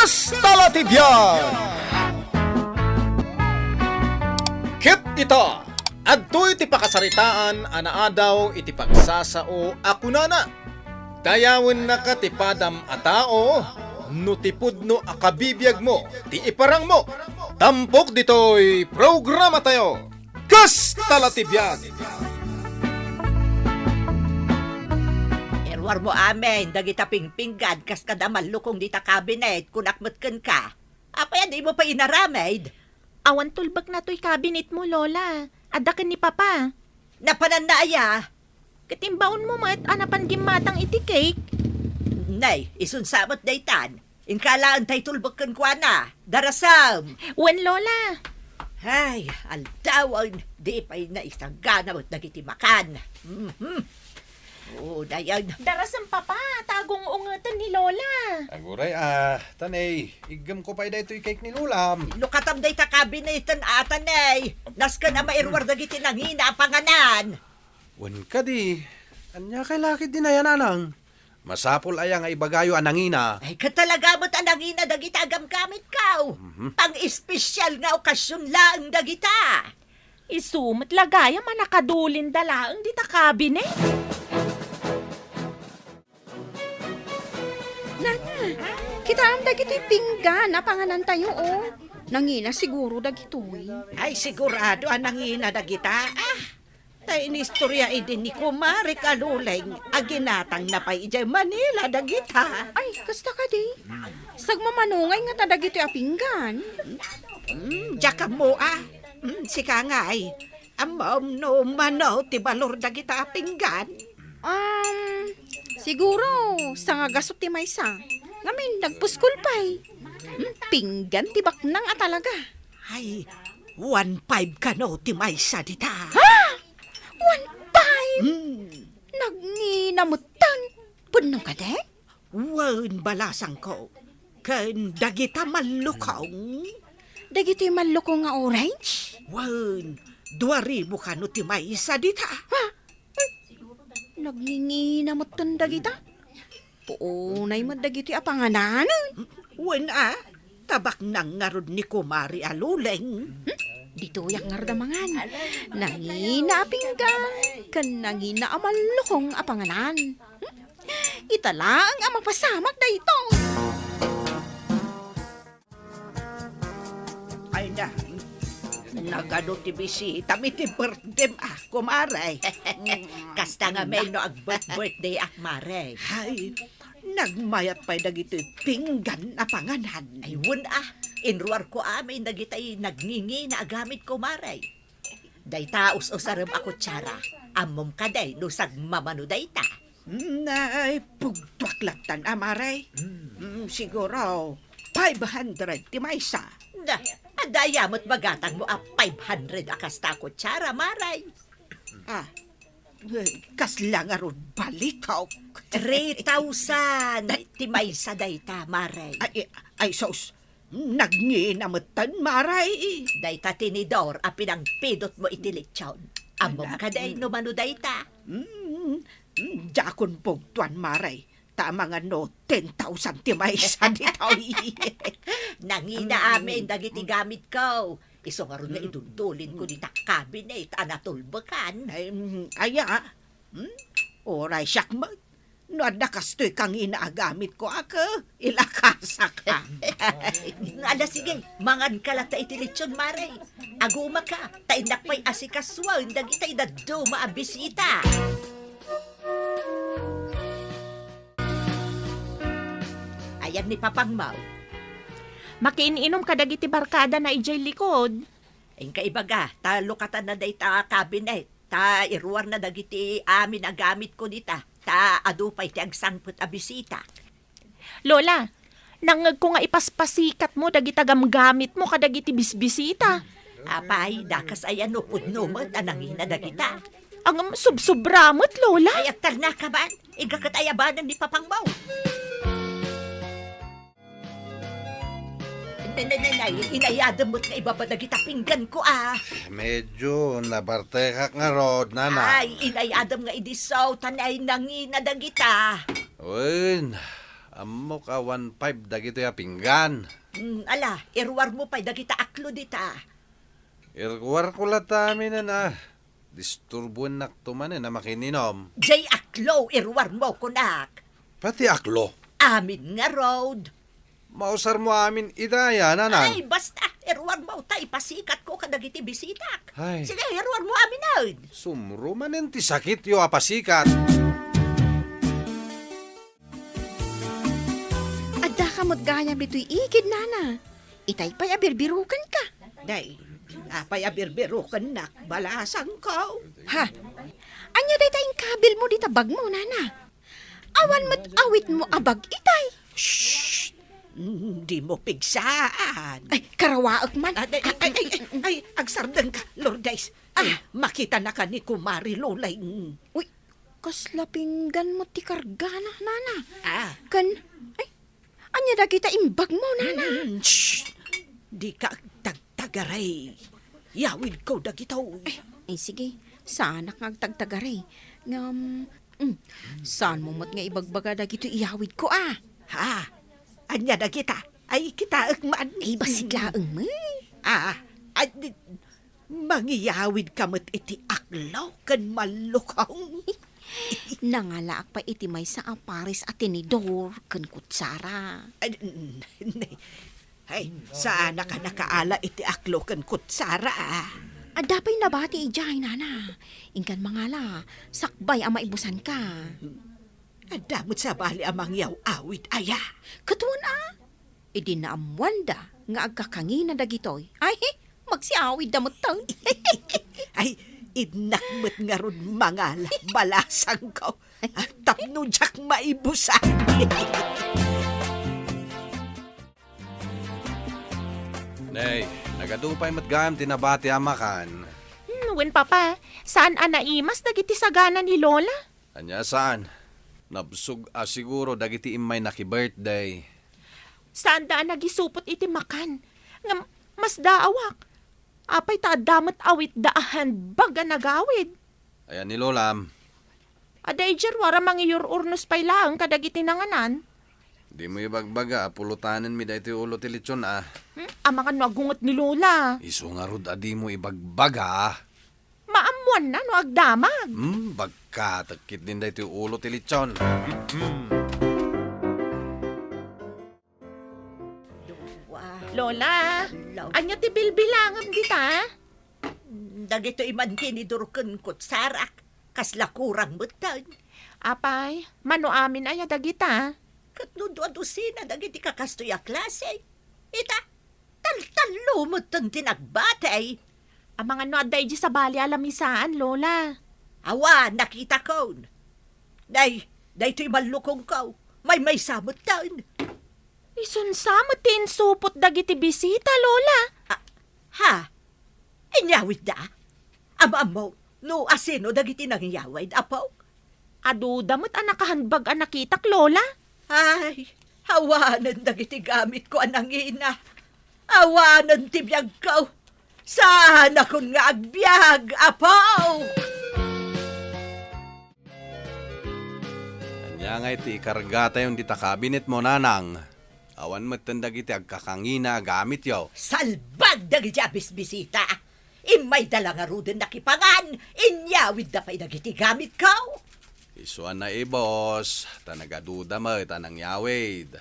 Kastalatibyan! Kit ita, adto iti pakasaritaan, anaadaw iti pagsasao ako nana. Dayawin na ka ti padam a tao, no tipud no akabibiyag mo, ti iparang mo. Tampok dito'y programa tayo, Kastalatibyan! Erwar mo amin, dagita pingpinggan, kas kada malukong dita kabinet, kunakmatkan ka. Apaya di mo pa inaramid. Awan tulbag na to'y cabinet mo, Lola. Adakan ni Papa. Napanandaya. Katimbaon mo mat anapan gimatang iti cake. Nay, isunsamot daytan. Inkalaan tay tulbakan kwa na. Darasam. Wen, Lola. Ay, aldawan. Di pa'y na isang gana mo't nagitimakan. Oo, dayan. Darasang Papa, tagong ungatan ni Lola. Aguray, tanay, igam ko pa ito'y cake ni Lulam. Lukatam day ta kabinetan atanay. Naskan na mairwar dagiti nang hina panganan. Wan ka di. Anya kay lakid din na yan, anang. Masapol aya nga ibagayo anangina. Ay, katalaga mo't anangina dagita agam kamit kaw. Pang-espesyal nga okasyon lang dagita. Isumot lagaya manakadulin dalaang di ta cabinet. Kita am dagito'y pinggan, napanganan tayo, oh. Nangina siguro dagito'y. Ay, sigurado anangina dagita. Tay inistorya idin ni Kumari Kaluleng, aginatang na pa ijay Manila dagita. Ay, kasta ka di. Sagmamanungay nga ta dagito'y a pinggan. Jaka mo sika nga ay. Amom no mano ti balor dagita pinggan. Siguro, sa nga gasot ti maysa. Ngamin, nagpuskol pa'y. Pinggan ti baknang a talaga. Ay, 1.5 ka no ti maysa dita. 1.5! Nagnginamutan. Punong ka de? Wan balasang ko. Kan dagita malukong. Dagito'y maloko nga orange? Wan, 2,000 ka no ti maysa dita. Nagnginamutan dagita? Puunay mo dagito'y a pangananan. Wan tabak nang ngarod ni Kumari Aluleng. Dito yak ngardamangan. Nangina pinggan, kan nangina amalukong apanganan. Italang ang mapasamak da ito. Ay na, nagano ti bisita, mi ti birthday Kumari. Kasta nga may no birthday Mare. Ay, nagmayat pa'y dagito'y pinggan na panganan. Ay, wun inruar ko amin dagitay nagningi na agamit ko maray. Day taos o sarem ako tsara. Amom ka day, nusag mamano day ta. Nay, pugtwaklatan amaray. Siguro, 500 ti maysa. Na, adayamot bagatang mo 500 akasta ko tsara maray. Kasla nga ron balikaw. 3,000 ti maysa day ta maray. Ay sos, nagnginamutan maray. Day ta tinidor, apinang pidot mo itilitsyon. Amom ka day, numano day ta. Jakon pugtuan maray. Tama nga no, 10,000 ti maysa dito. Nangina amin, dagiti gamit ko. Iso nga ron na idudulin ko di ta cabinet, anatulbakan. Aya, oray siyak mo. No, nakastoy kang inaagamit ko ako. Ilakasa ka. Ala, sige. Mangan ka lang ta itilitsyon, Mare. Aguma ka. Tainak pa'y asikaswa. Hindi tayo na duma bisita. Ayan ni Papang Mau. Makiininom ka dagiti barkada na ijay likod. Ang kaibaga, ta lukatan na day ta cabinet. Ta iruar na dagiti amin agamit ko dita. Ta adupay ti agsangput a bisita. Lola, nangag ko nga ipaspasikat mo dagiti gamgamit mo kadagiti bisbisita. Apay, dakas ayan no pudnumot anangina dagita. Ang subsubramot, Lola. Ay, agtal na ka ba? Igakat ayabanan ni Papang Mau. Inayadam mo't na ibabadag pinggan ko Medyo nabartekak nga rod, nana. Ay, inayadam nga idisaw, tanay nangina dagita. Uy, Amo ka 1.5 dagito ya pinggan. Ala, irwar mo pa'y dagita aklo dita. Irwar ko latamin na. Disturbuan nak tumanin na makininom. Jay aklo, irwar mo kunak. Pati aklo. Amin nga road. Mausar mo amin idaya, Ay, nanang. basta, irwar mo tay, pasikat ko kadagiti bisitak. Ay. Sige, irwar mo amin na. Sumro manin ti sakit yo apasikat. Adda ka mo't gaya bito'y igid, nana. Itay pa'y abirbirukan ka. Day, apay abirbiro ka nak, balasan ko. Ha? Anya day tayong kabil mo dita bag mo, nana. Awan mo't awit mo abag itay. Shh! Hindi mo pigsaan. Ay, karawaak man. Ay, agsardan ka, Lourdes. Ay, makita na ka ni Kumari Lolay. Uy, kasla pinggan mo ti kargana, nana. Ah, Kan, ay, anya da kita imbag mo, nana. shh! Di ka tagtagaray. Yawid ko dagitaw. Ay, sige, sana kang tagtagaray. Ngam, saan mo mat nga ibagbaga da gito iyawid ko, ah. Ha? Anya na kita. Ay, kita man. Ay, basiglaang mo. Ay, mangyawid ka mat iti aklaw kan malukaw. Nangalaak pa iti may sa aparis at tinidor kan kutsara. Ay, saan ka nakaala iti aklo kan kutsara ah. Adapay nabati ijay, nana. Ingkan mangala, sakbay ang maibusan ka. Adamot sa bali amang yaw awit aya. Katuan, ah. Idi na amwanda nga agkakangina dagitoy. Ay, magsiawid damot taon. Ay, idnakmet nga ron mangala, balasang ko. Tapno jak maibusan. Nay, nagadupay matgam tinabati amakan. Wen papa, saan anaimas dagiti sagana ni Lola? Anya saan? Nabsug siguro dagiti imay naki-birthday. Saan daan nagisupot iti makan? Nga mas daawak. Apay ta damat awit daahan baga nagawid. Ayan ni Lolam, Aday wara mangiyor urnos pay lang kadagiti nanganan. di mo ibagbaga, pulutanin mi da iti ulo ti lechon ah. Amakan no agungot ni Lola. Iso nga rod adi mo ibagbaga. Maamuan na no agdamag. Bagka, tagkit din da iti ulo ti lechon. Lola, anya ti bilbilangam dita? Dagito iman tinidurken kutsarak. Kasla kurang mutan. Apay, mano amin aya dagita. Katnudwadusina dagiti kakastoya klase. Ita, tal-talo mutan tinagbatay. Ang mga no aday sa bali alamisaan, Lola. Awa, nakita ko. Day to'y malukong ko. May samot taon. Isunsamot tin supot dagiti bisita, Lola. Ha? Inyawid da? Ama mo, no asino dagiti nangyawid, apo? Adudamot anakahanbag anakitak, Lola. Ay, hawanan dagiti gamit ko anangina. Hawanan tibiyag ko. Saan akong nga agbyag, apo? Anya nga iti ikargata yung dita kabinet mo, nanang. Awan matendag iti agkakangina gamit yaw. Salbag dagiti abis-bisita. Imay dala nga ruden nakipangan. Inyawid da pa'y dagiti gamit ko. Isuan na boss. Tanagaduda mo, tanang yawid.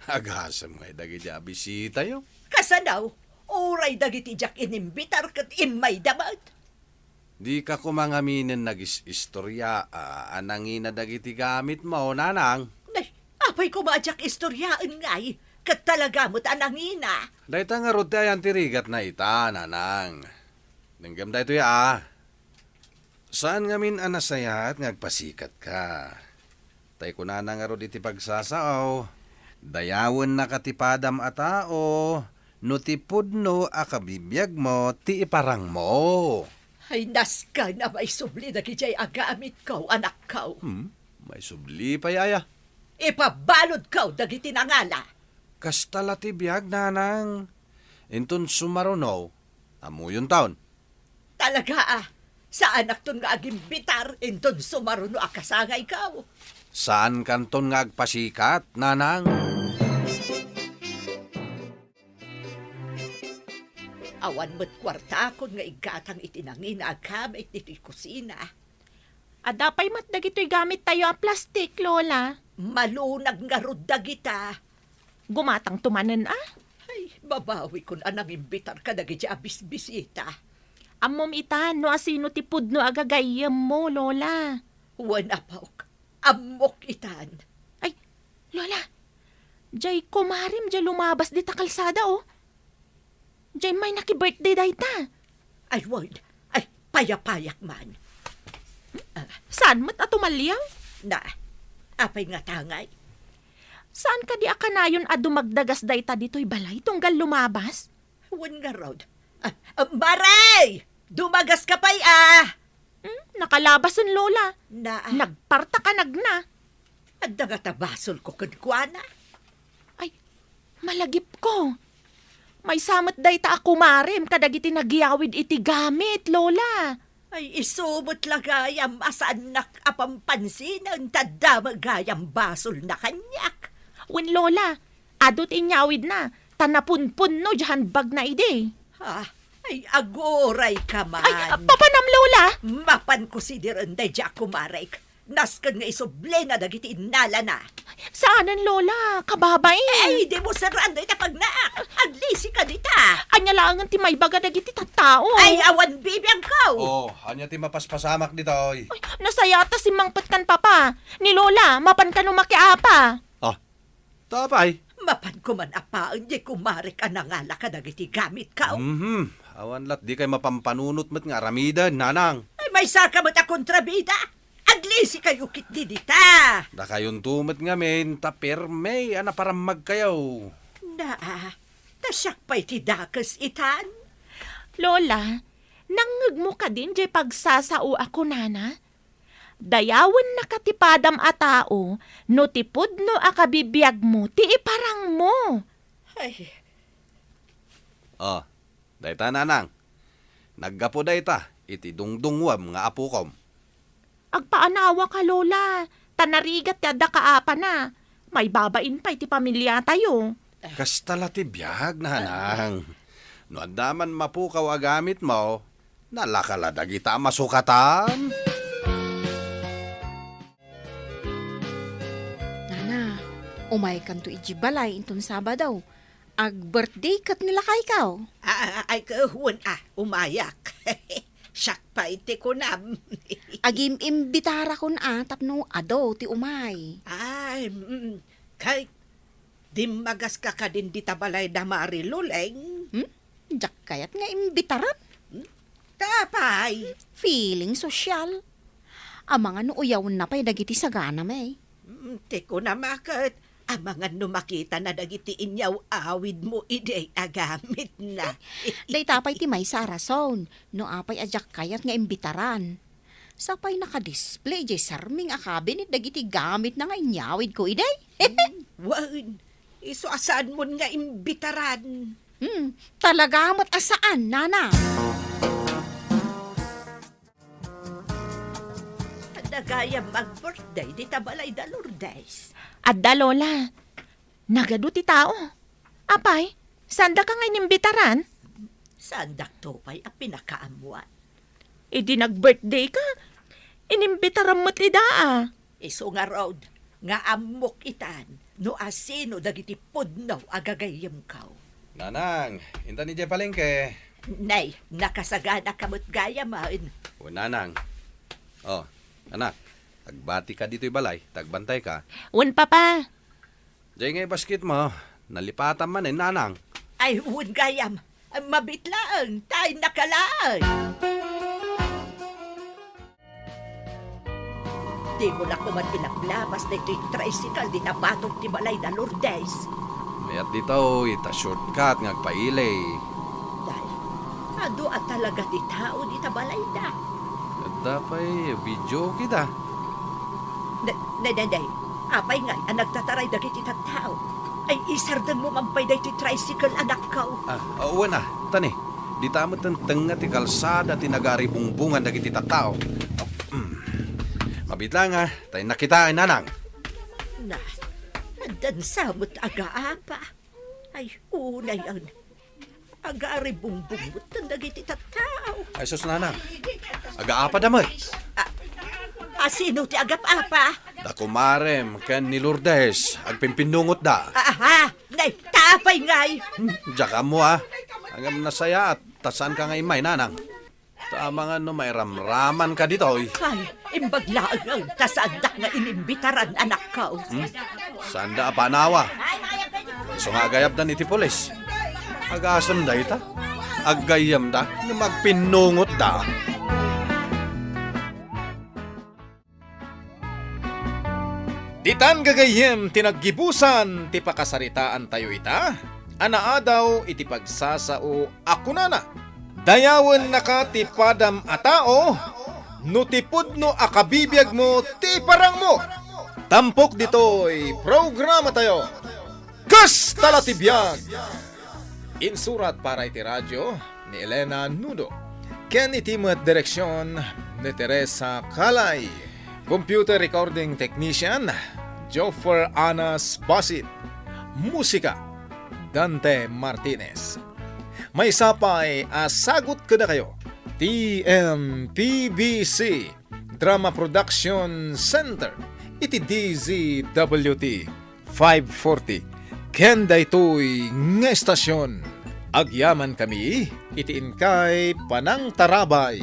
Agasam nga dagiti abisita yo. Kasanaw, oray dagiti jak inimbitar kat imay damat. Di ka kumangaminin nagis-istorya, anangina dagiti gamit mo, nanang. Nay, apay ko majak istoryaan ngay, kat talaga mo't anangina. Dahita nga rod ayan tirigat na ita, nanang. Nanggam da ito ya, Saan ngamin anasaya at ngagpasikat ka? Tay ko na nga rod iti pagsasaaw. Dayawon na katipadam a tao, no tipudno akabibiyag mo, ti iparang mo. Ay naska na may subli na kijay agamit ko, anak ko. May subli pa yaya. Ipabalod ko dagiti nangala. Kastala ti biyag, nanang. Inton sumaruno, amo yung taon. Talaga sa anak ton nga agimbitar, inton sumaruno akasangay ko. Saan kanton nga agpasikat, nanang? Awan mo't kwarta kon nga igatang itinangin agam iti kusina. Adapay mat dagitoy gamit tayo a plastik, Lola. Malunag nga rod dagita. Gumatang tumanen Ay, babawi kon anang imbitar ka dagiti abis-bisita. Ammom itan, no asino ti pudno agagayam mo, Lola. Wan apaok, amok itan. Ay, Lola, jay kumarim jay lumabas di ta kalsada, oh. Jay may naki-birthday day ta. Ay, wan, ay, payapayak man. Saan mat atumalyaw? Na, apay nga tangay. Saan ka di akanayon a dumagdagas day ta dito'y balay tunggal lumabas? Wan nga rod. Maray! Dumagas ka pa'y Nakalabas ang Lola. Na, Nagparta ka nagna. at nagatabasol ko kunkwana. Ay, malagip ko. May samat day ta ako marim kadagiti nagyawid iti gamit, Lola. Ay, isumot lagayam asaan nak apampansin ang tadamagayam basol na kanyak. Wen Lola, adot inyawid na. Tanapunpun no jahan bag na ide. Ha? Ay, agoray ka man. Ay, papanam Lola. Mapan ko si Direnday di ako marek. Naskan nga isuble na dagiti inala na. Saanan Lola? Kababay. Ay, di mo sarando ita pagnaak. Aglisi ka dita. Anya lang ti may baga dagiti tattao. Ay, awan bibiyang kau. Oh, anya ti mapaspasamak dito, oy. Ay, nasayata si Mang Patkan papa. Ni Lola, mapan ka no makiapa. Ah, tapay. Mapan ko man apaan di kumarek anangala ka dagiti gamit kau. Awan lat, di kay mapampanunot mat nga aramidan, nanang. Ay, may saka mo ta kontrabida. Aglisi kayo kit di dita. Da kayon tumat nga men, tapir may, ana parang magkayaw. Na, tasyak pa'y tidakas itan. Lola, nangag mo ka din jay pagsasao ako nana. Dayawan na katipadam a tao, no tipod no akabibiyag mo, ti iparang mo. Ay, Oh, dayta nanang. Naggapo dayta, iti dungdungwam nga apukom. Agpaanawa ka, Lola. Tanarigat yada kaapa na. May babain pa iti pamilya tayo. Kastala ti biyag, nanang. No andaman mapukaw agamit mo, nalakala dagita masukatan. Nana, umay kanto iji balay inton Sabado. Ag-birthday kat nila kay ikaw. ay kahuan umayak. Siyak pa iti ko na. Agim imbitara kon tapno ado ti umay. Ay, kay, di magas ka ka din di tabalay da mariluleng. Jak kayat nga imbitaran. Tapay. Feeling social. Ang mga nuuyaw na pa'y dagiti sagana may. Tiko na makat. Ang mga numakita na dagiti inyaw awid mo ide agamit na. Day tapay ti may sarason. No apay ajak kayat nga imbitaran. Sapay nakadisplay jay sarming akabinit dagiti gamit na nga inyawid ko iday. Wan, iso asaan mo nga imbitaran. Talaga mat asaan, nana. Nagaya mag-birthday di tabalay da Lourdes. Adda, Lola. Nagado ti tao. Apay, sanda ka nga inimbitaran? Sandak topay ang pinakaamuan. Idi nag-birthday ka. Inimbitaran mo't idaa. Iso nga road, nga amok itan, no asino dagiti pudno agagayam kaw. Nanang, inta ni Jay Palengke. Nay, nakasagana kamot gaya man. O nanang. Oh, anak, tagbati ka dito'y balay, tagbantay ka. Wan papa. Jay ngay basket mo, nalipatan man nanang. Ay, huwag gayam, mabitlaan, tayo nakalaan. Di mo na kuman pinaglabas na ito'y tricycle di nabatong ti balay na Lourdes. Mayat dito, ita shortcut ngagpailay. Dahil, ado at talaga di tao di tabalay na. At dapay, video kita. Day, apay nga, ang nagtataray dagiti tao. Ay, isardan mo mampay da iti tricycle, anak ka. Uwan na, tani. Di tamot ng tanga ti kalsada ti nagari bungbungan dagiti tattao. Mabit lang tayo nakitaan nanang. na. Dansamot aga-apa. Ay, una yan. Aga-ari bungbungot ang dagiti tattao. Ay, sus, nanang. Aga-apa damay. Sino ti agap-apa? Da kumarem, ken ni Lourdes, agpimpinungot da. Aha, nay, tapay ngay. Diyan ka mo Hanggang nasaya at tasan ka nga imay, nanang. Tama nga no, may ramraman ka dito, oy. Ay, imbaglaan ang tasadak nga inimbitaran anak ko. Sanda panawa. Iso nga agayap da ni Tipolis. Agasam da ita. Agayam da, na magpinungot da. Ditan gagayem tinaggibusan ti pakasaritaan tayo ita. Anaa daw iti pagsasao ako na. Dayawen naka ti padam a tao. No tipud no akabibiyag mo ti parang mo. Tampok dito'y programa tayo. Kas talatibiyag! Insurat para iti radyo ni Elena Nudo. Ken iti met direksyon ni Teresa Kalay. Computer recording technician, Joffer Anas Basit. Musika, Dante Martinez. May sapay, sagot ko na kayo. TMPBC, Drama Production Center. Iti DZWT 540. Kenda ito'y nga estasyon. Agyaman kami, iti inkay Panang Tarabay.